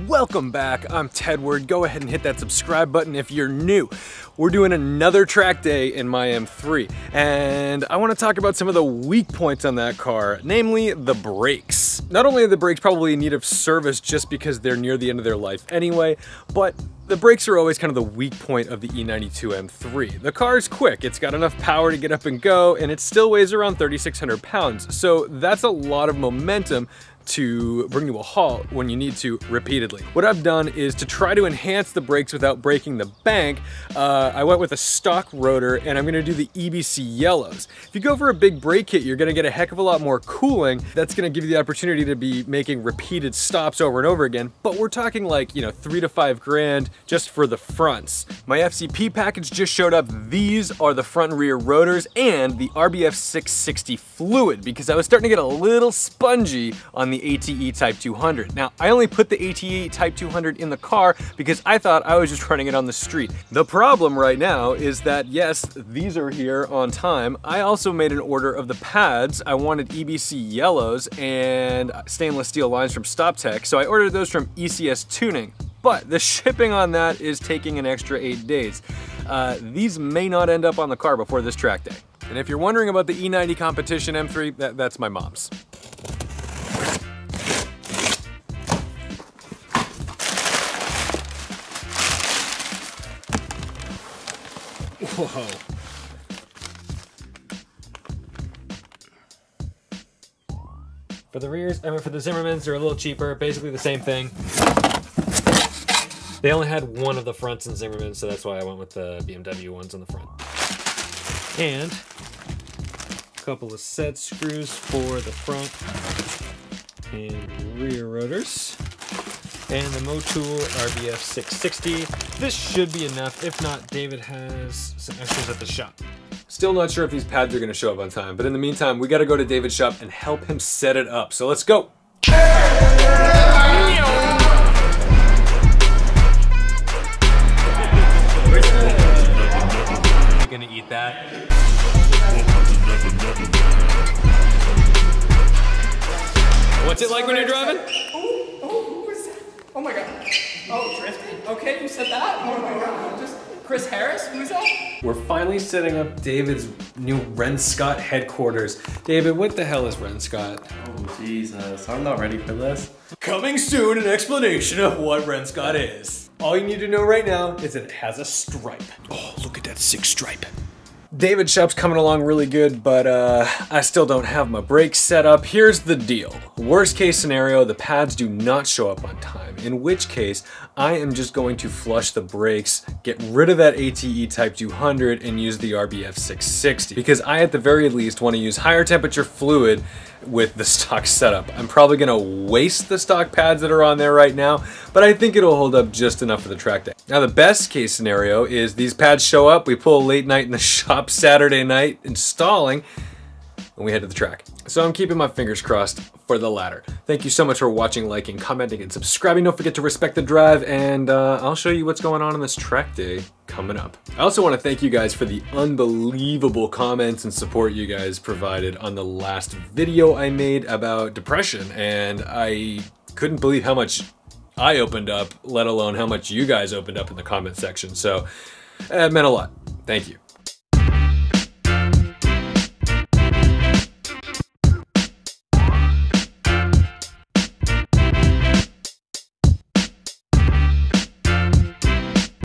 Welcome back, I'm Tedward. Go ahead and hit that subscribe button if you're new. We're doing another track day in my M3, and I want to talk about some of the weak points on that car, namely the brakes. Not only are the brakes probably in need of service just because they're near the end of their life anyway, but the brakes are always kind of the weak point of the E92 M3. The car is quick, it's got enough power to get up and go, and it still weighs around 3,600 pounds, so that's a lot of momentum to bring to a halt when you need to repeatedly. What I've done is to try to enhance the brakes without breaking the bank. I went with a stock rotor, and I'm gonna do the EBC Yellows. If you go for a big brake kit, you're gonna get a heck of a lot more cooling. That's gonna give you the opportunity to be making repeated stops over and over again, but we're talking like, you know, 3 to 5 grand just for the fronts. My FCP package just showed up. These are the front and rear rotors and the RBF660 Fluid, because I was starting to get a little spongy on the ATE Type 200. Now, I only put the ATE Type 200 in the car because I thought I was just running it on the street. The problem right now is that, yes, these are here on time. I also made an order of the pads. I wanted EBC Yellows and Stainless Steel Lines from Stoptech, so I ordered those from ECS Tuning. But the shipping on that is taking an extra 8 days. These may not end up on the car before this track day. And if you're wondering about the E90 competition M3, that's my mom's. Whoa. For the rears, I mean for the Zimmermans, they're a little cheaper, basically the same thing. They only had one of the fronts in Zimmerman, so that's why I went with the BMW ones on the front. And a couple of set screws for the front and rear rotors. And the Motul RBF660. This should be enough. If not, David has some extras at the shop. Still not sure if these pads are gonna show up on time, but in the meantime, we gotta go to David's shop and help him set it up. So let's go. You're gonna eat that. What's it like when you're driving? Oh my god. Oh, drifting? Okay, you said that? Oh my god. Just Chris Harris? Who's that? We're finally setting up David's new Ren Scott headquarters. David, what the hell is Ren Scott? Oh Jesus, I'm not ready for this. Coming soon, an explanation of what Ren Scott is. All you need to know right now is that it has a stripe. Oh, look at that sick stripe. David's shop's coming along really good, but I still don't have my brakes set up. Here's the deal. Worst case scenario, the pads do not show up on time, in which case I am just going to flush the brakes, get rid of that ATE Type 200 and use the RBF660, because I at the very least want to use higher temperature fluid with the stock setup. I'm probably gonna waste the stock pads that are on there right now, but I think it'll hold up just enough for the track day. Now the best case scenario is these pads show up, we pull a late night in the shop Saturday night installing, and we head to the track. So I'm keeping my fingers crossed for the latter. Thank you so much for watching, liking, commenting, and subscribing. Don't forget to respect the drive, and I'll show you what's going on this track day coming up. I also want to thank you guys for the unbelievable comments and support you guys provided on the last video I made about depression, and I couldn't believe how much I opened up, let alone how much you guys opened up in the comment section. So it meant a lot. Thank you.